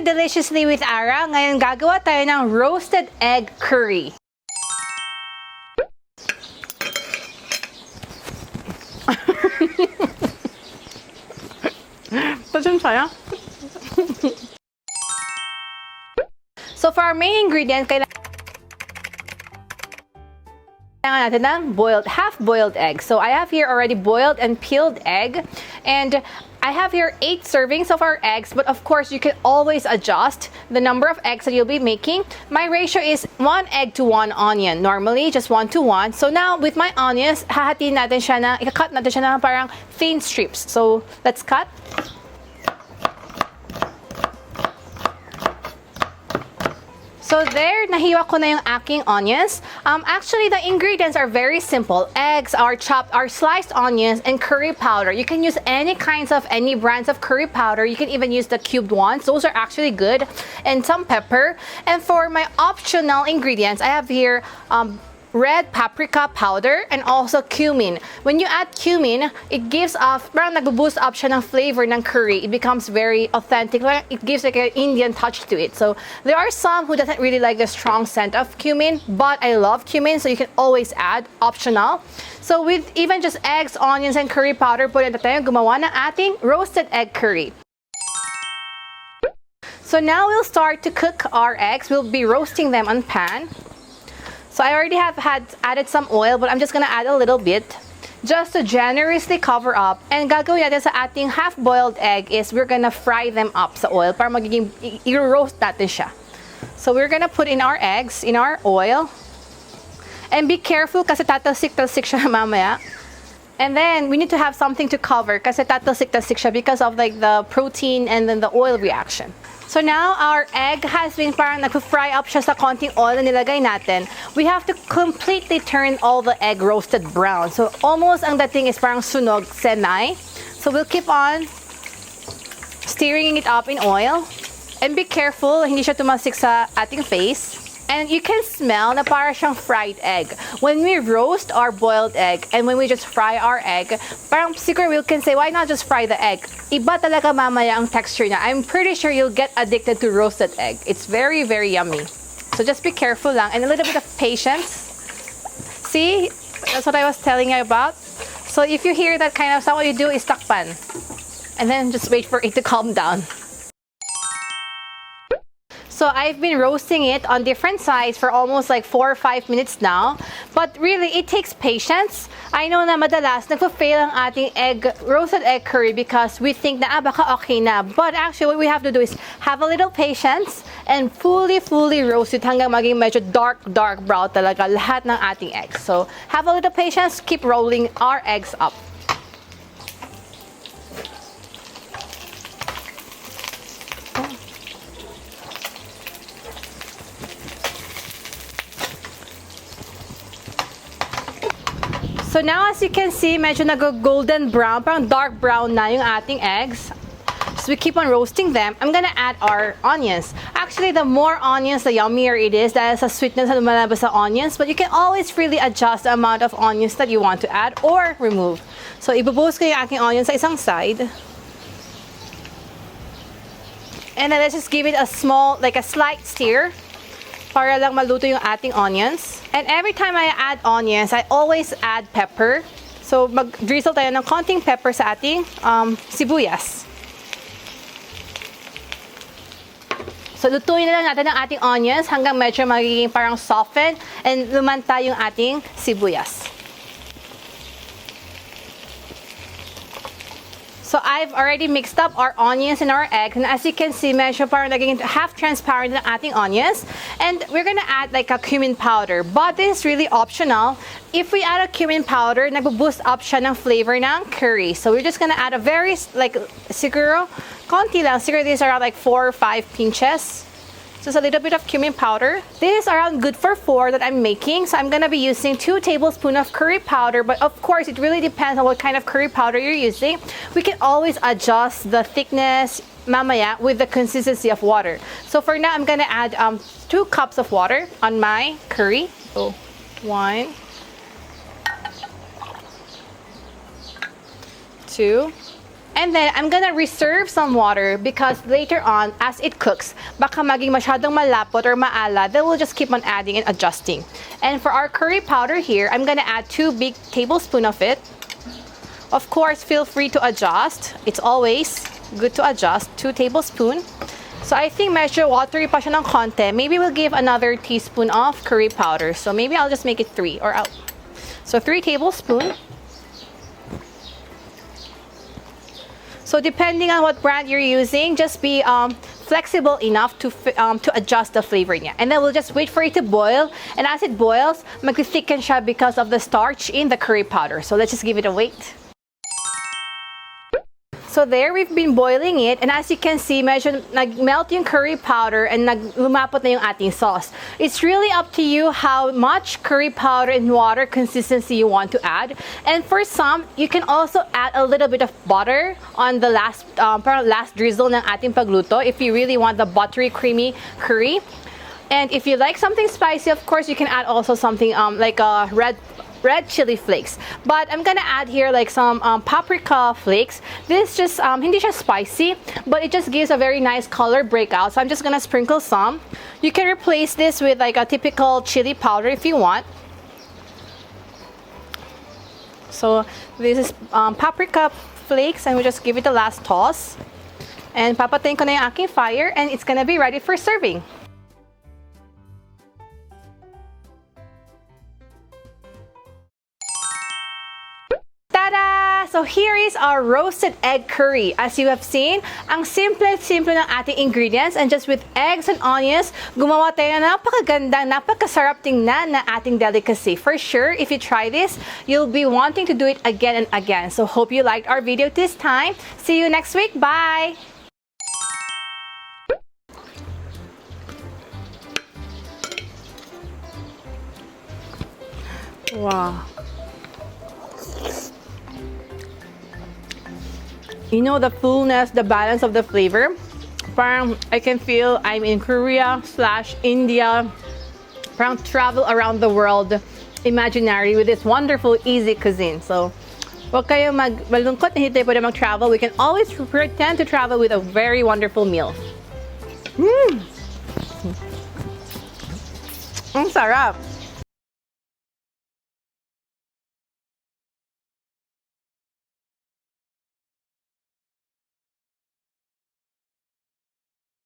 to Deliciously with Ara. Ngayon gagawa tayo ng roasted egg curry. Pasyon saya. So for our main ingredient, kailangan natin ng half-boiled egg. So I have here already boiled and peeled egg, and I have here 8 servings of our eggs, but of course you can always adjust the number of eggs that you'll be making. My ratio is 1 egg to 1 onion. Normally, just 1 to 1. So now, with my onions, hahatiin natin siya na, ika-cut natin siya na parang thin strips. So, let's cut. So there, nahiwa ko na yung aking onions. Actually, the ingredients are very simple. Eggs are chopped, are sliced onions, and curry powder. You can use any brands of curry powder. You can even use the cubed ones. Those are actually good. And some pepper. And for my optional ingredients, I have here red paprika powder and also cumin. When you add cumin, it gives off, parang nag-boost up siya ng flavor ng curry. It becomes very authentic. It gives like an Indian touch to it. So there are some who doesn't really like the strong scent of cumin, but I love cumin, so you can always add, optional. So with even just eggs, onions, and curry powder, pwede na tayo gumawa ng ating roasted egg curry. So now we'll start to cook our eggs. We'll be roasting them on pan. So I already have added some oil, but I'm just gonna add a little bit just to generously cover up. And gagawin natin sa ating half-boiled egg is we're gonna fry them up sa oil para magiging i-roast natin siya. So we're gonna put in our eggs in our oil. And be careful kasi tatalsik-talsik siya mamaya. And then we need to have something to cover kasi tatalsik-talsik siya because of like the protein and then the oil reaction. So now our egg has been parang nag-fry up siya sa konting oil na nilagay natin. We have to completely turn all the egg roasted brown. So almost ang dating is parang sunog, semi. So we'll keep on stirring it up in oil. And be careful, hindi siya tumasik sa ating face. And you can smell na para siyang fried egg. When we roast our boiled egg and when we just fry our egg, parang siguro we can say, why not just fry the egg? Iba talaga mamaya ang texture niya. I'm pretty sure you'll get addicted to roasted egg. It's very, very yummy. So just be careful lang and a little bit of patience. See? That's what I was telling you about. So if you hear that kind of sound, what you do is takpan. And then just wait for it to calm down. So I've been roasting it on different sides for almost like 4 or 5 minutes now. But really, it takes patience. I know na madalas nagpa-fail ang ating roasted egg curry because we think na baka okay na. But actually, what we have to do is have a little patience and fully roast it hanggang maging medyo dark brown talaga lahat ng ating eggs. So have a little patience, keep rolling our eggs up. So now as you can see, medyo nag-golden brown, parang dark brown na yung ating eggs. So we keep on roasting them. I'm gonna add our onions. Actually, the more onions, the yummier it is. Dahil sa sweetness na lumalabas sa onions. But you can always freely adjust the amount of onions that you want to add or remove. So ibubuhos ko yung aking onions sa isang side. And then let's just give it a slight stir para lang maluto yung ating onions. And every time I add onions, I always add pepper. So mag-drizzle tayo ng konting pepper sa ating sibuyas. So lutuin na lang natin ang ating onions hanggang medyo magiging parang soften and lumanta yung ating sibuyas. So I've already mixed up our onions and our eggs, and as you can see, medyo parang naging half transparent ng ating onions. And we're gonna add like a cumin powder, but this is really optional. If we add a cumin powder, nag-boost up siya ng flavor ng curry. So we're just gonna add a very siguro konti lang. Siguro these are around like 4 or 5 pinches. Just a little bit of cumin powder. This is around good for 4 that I'm making. So I'm gonna be using 2 tablespoons of curry powder. But of course, it really depends on what kind of curry powder you're using. We can always adjust the thickness mamaya with the consistency of water. So for now, I'm gonna add 2 cups of water on my curry. So 1, 2, And then, I'm gonna reserve some water because later on, as it cooks, baka maging masyadong malapot or maala, then we'll just keep on adding and adjusting. And for our curry powder here, I'm gonna add 2 big tablespoons of it. Of course, feel free to adjust. It's always good to adjust. 2 tablespoons. So I think medyo watery pa siya ng konti. Maybe we'll give another teaspoon of curry powder. So maybe I'll just make it 3 or out. So 3 tablespoons. So depending on what brand you're using, just be flexible enough to adjust the flavor niya. And then we'll just wait for it to boil. And as it boils, mag-thicken siya because of the starch in the curry powder. So let's just give it a wait. So there, we've been boiling it, and as you can see, medyo nag-melt yung curry powder and lumapot na yung ating sauce. It's really up to you how much curry powder and water consistency you want to add. And for some, you can also add a little bit of butter on the last drizzle ng ating pagluto if you really want the buttery, creamy curry. And if you like something spicy, of course, you can add also something like a red chili flakes. But I'm gonna add here like some paprika flakes. This just hindi siya spicy, but it just gives a very nice color breakout. So I'm just gonna sprinkle some. You can replace this with like a typical chili powder if you want. So this is paprika flakes, and we just give it the last toss. And papatayin ko na yung aking fire, and it's gonna be ready for serving. So here is our roasted egg curry. As you have seen, ang simple-simple ng ating ingredients, and just with eggs and onions, gumawa tayo ng napakagandang, napakasarap tingnan na ating delicacy. For sure, if you try this, you'll be wanting to do it again and again. So hope you liked our video this time. See you next week. Bye! Wow. You know, the fullness, the balance of the flavor. Parang I can feel I'm in Korea/India. Parang travel around the world imaginary with this wonderful, easy cuisine. So, huwag kayong malungkot na hindi tayo pwede mag-travel. We can always pretend to travel with a very wonderful meal. Ang sarap!